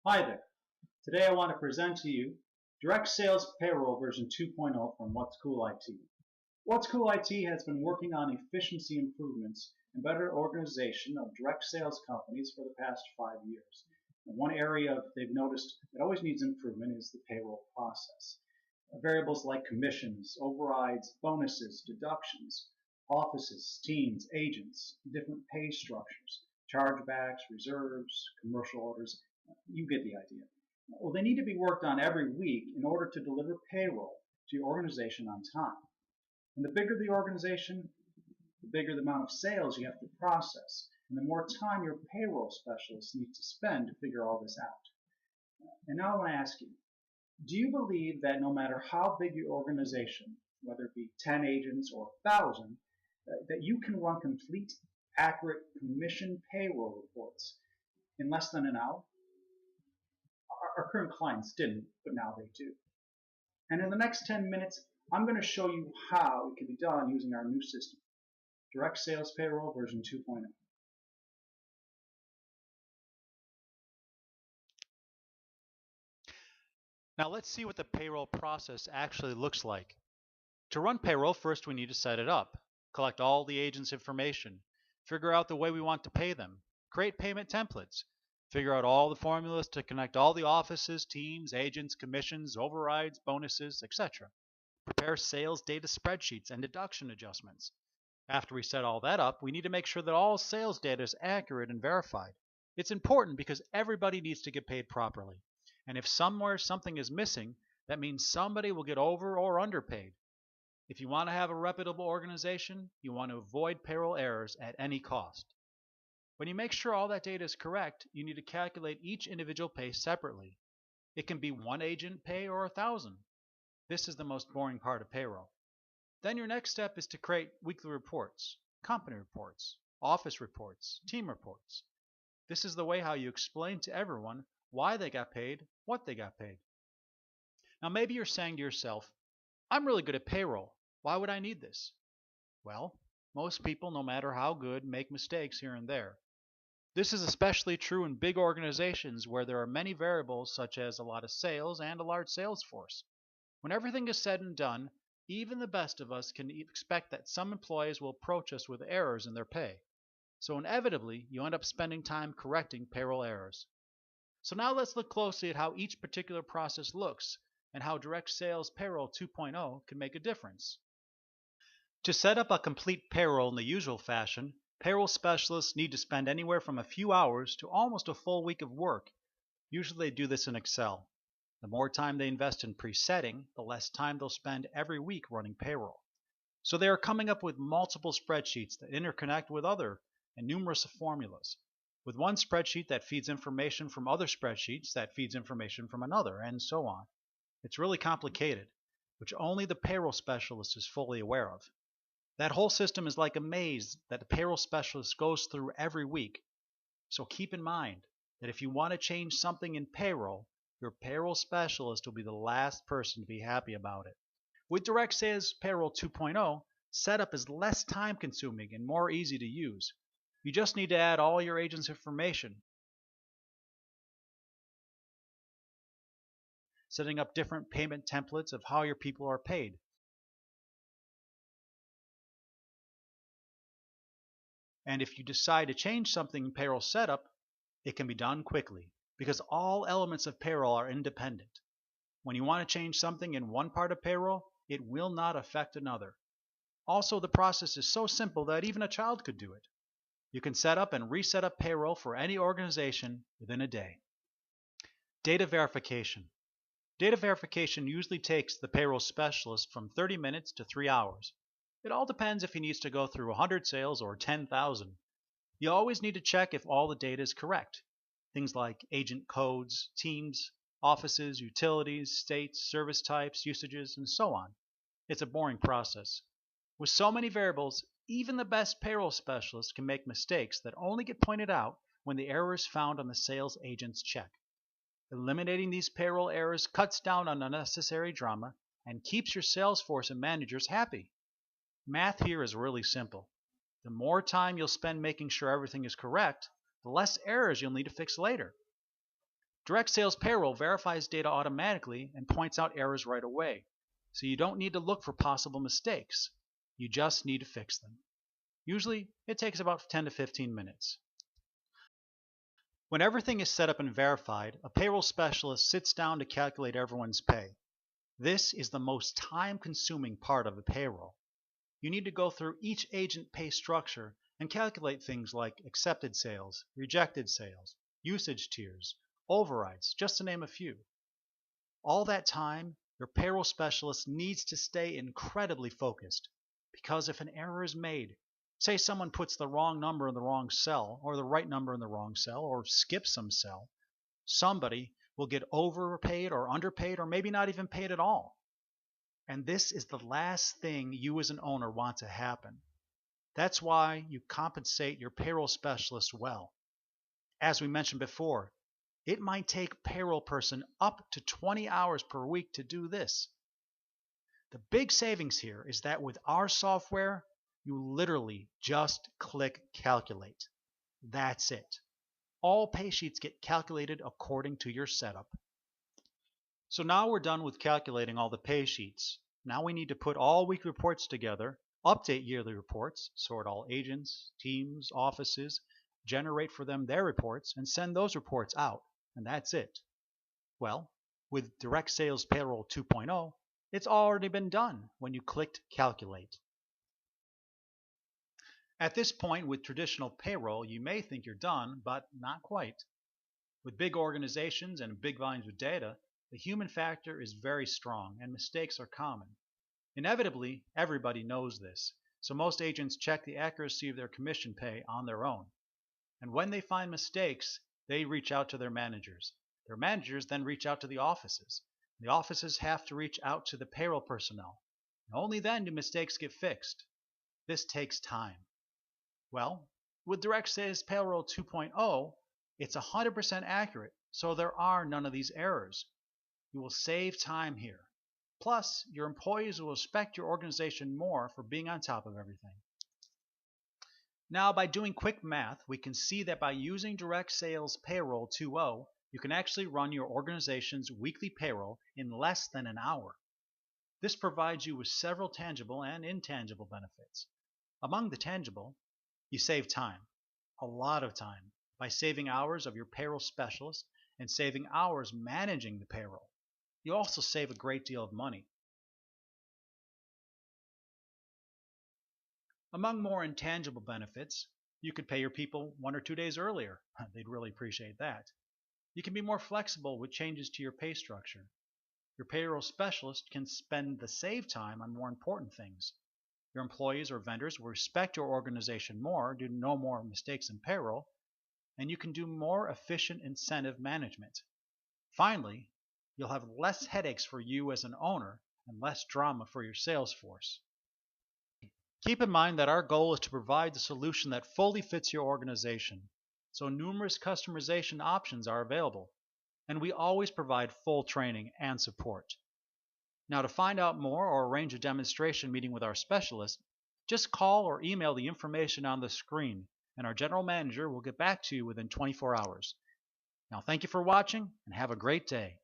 Hi there. Today I want to present to you Direct Sales Payroll version 2.0 from What's Cool IT. What's Cool IT has been working on efficiency improvements and better organization of direct sales companies for the past 5 years. And one area they've noticed that always needs improvement is the payroll process. Variables like commissions, overrides, bonuses, deductions, offices, teams, agents, different pay structures, chargebacks, reserves, commercial orders, you get the idea. Well, they need to be worked on every week in order to deliver payroll to your organization on time. And the bigger the organization, the bigger the amount of sales you have to process, and the more time your payroll specialists need to spend to figure all this out. And now I want to ask you, do you believe that no matter how big your organization, whether it be 10 agents or 1,000, that you can run complete, accurate commission payroll reports in less than an hour? Our current clients didn't, but now they do. And in the next 10 minutes, I'm going to show you how it can be done using our new system, Direct Sales Payroll version 2.0. Now let's see what the payroll process actually looks like. To run payroll, first we need to set it up, collect all the agents' information, figure out the way we want to pay them, create payment templates, figure out all the formulas to connect all the offices, teams, agents, commissions, overrides, bonuses, etc. Prepare sales data spreadsheets and deduction adjustments. After we set all that up, we need to make sure that all sales data is accurate and verified. It's important because everybody needs to get paid properly. And if somewhere something is missing, that means somebody will get over or underpaid. If you want to have a reputable organization, you want to avoid payroll errors at any cost. When you make sure all that data is correct, you need to calculate each individual pay separately. It can be one agent pay or 1,000. This is the most boring part of payroll. Then your next step is to create weekly reports, company reports, office reports, team reports. This is the way how you explain to everyone why they got paid, what they got paid. Now maybe you're saying to yourself, I'm really good at payroll. Why would I need this? Well, most people, no matter how good, make mistakes here and there. This is especially true in big organizations where there are many variables such as a lot of sales and a large sales force. When everything is said and done, even the best of us can expect that some employees will approach us with errors in their pay. So inevitably, you end up spending time correcting payroll errors. So now let's look closely at how each particular process looks and how Direct Sales Payroll 2.0 can make a difference. To set up a complete payroll in the usual fashion, payroll specialists need to spend anywhere from a few hours to almost a full week of work. Usually they do this in Excel. The more time they invest in presetting, the less time they'll spend every week running payroll. So they are coming up with multiple spreadsheets that interconnect with other and numerous formulas, with one spreadsheet that feeds information from other spreadsheets that feeds information from another, and so on. It's really complicated, which only the payroll specialist is fully aware of. That whole system is like a maze that the payroll specialist goes through every week. So keep in mind that if you want to change something in payroll, your payroll specialist will be the last person to be happy about it. With Direct Sales Payroll 2.0, setup is less time consuming and more easy to use. You just need to add all your agent's information, setting up different payment templates of how your people are paid. And if you decide to change something in payroll setup, it can be done quickly because all elements of payroll are independent. When you want to change something in one part of payroll, it will not affect another. Also, the process is so simple that even a child could do it. You can set up and reset up payroll for any organization within a day. Data verification. Data verification usually takes the payroll specialist from 30 minutes to 3 hours. It all depends if he needs to go through 100 sales or 10,000. You always need to check if all the data is correct. Things like agent codes, teams, offices, utilities, states, service types, usages, and so on. It's a boring process. With so many variables, even the best payroll specialist can make mistakes that only get pointed out when the error is found on the sales agent's check. Eliminating these payroll errors cuts down on unnecessary drama and keeps your sales force and managers happy. Math here is really simple. The more time you'll spend making sure everything is correct, the less errors you'll need to fix later. Direct Sales Payroll verifies data automatically and points out errors right away, so you don't need to look for possible mistakes. You just need to fix them. Usually, it takes about 10 to 15 minutes. When everything is set up and verified, a payroll specialist sits down to calculate everyone's pay. This is the most time-consuming part of the payroll. You need to go through each agent pay structure and calculate things like accepted sales, rejected sales, usage tiers, overrides, just to name a few. All that time, your payroll specialist needs to stay incredibly focused, because if an error is made, say someone puts the wrong number in the wrong cell, or the right number in the wrong cell, or skips some cell, somebody will get overpaid or underpaid or maybe not even paid at all. And this is the last thing you as an owner want to happen. That's why you compensate your payroll specialist well. As we mentioned before, it might take a payroll person up to 20 hours per week to do this. The big savings here is that with our software, you literally just click calculate. That's it. All pay sheets get calculated according to your setup. So now we're done with calculating all the pay sheets. Now we need to put all week reports together, update yearly reports, sort all agents, teams, offices, generate for them their reports, and send those reports out. And that's it. Well, with Direct Sales Payroll 2.0, it's already been done when you clicked calculate. At this point with traditional payroll, you may think you're done, but not quite. With big organizations and big volumes of data, the human factor is very strong and mistakes are common. Inevitably, everybody knows this, so most agents check the accuracy of their commission pay on their own. And when they find mistakes, they reach out to their managers. Their managers then reach out to the offices. The offices have to reach out to the payroll personnel. And only then do mistakes get fixed. This takes time. Well, with Direct Sales Payroll 2.0, it's 100% accurate, so there are none of these errors. You will save time here. Plus, your employees will respect your organization more for being on top of everything. Now, by doing quick math, we can see that by using Direct Sales Payroll 2.0, you can actually run your organization's weekly payroll in less than an hour. This provides you with several tangible and intangible benefits. Among the tangible, you save time, a lot of time, by saving hours of your payroll specialist and saving hours managing the payroll. You also save a great deal of money. Among more intangible benefits, you could pay your people 1 or 2 days earlier. They'd really appreciate that. You can be more flexible with changes to your pay structure. Your payroll specialist can spend the save time on more important things. Your employees or vendors will respect your organization more due to no more mistakes in payroll, and you can do more efficient incentive management. Finally, you'll have less headaches for you as an owner and less drama for your sales force. Keep in mind that our goal is to provide the solution that fully fits your organization, so numerous customization options are available, and we always provide full training and support. Now, to find out more or arrange a demonstration meeting with our specialist, just call or email the information on the screen, and our general manager will get back to you within 24 hours. Now, thank you for watching, and have a great day.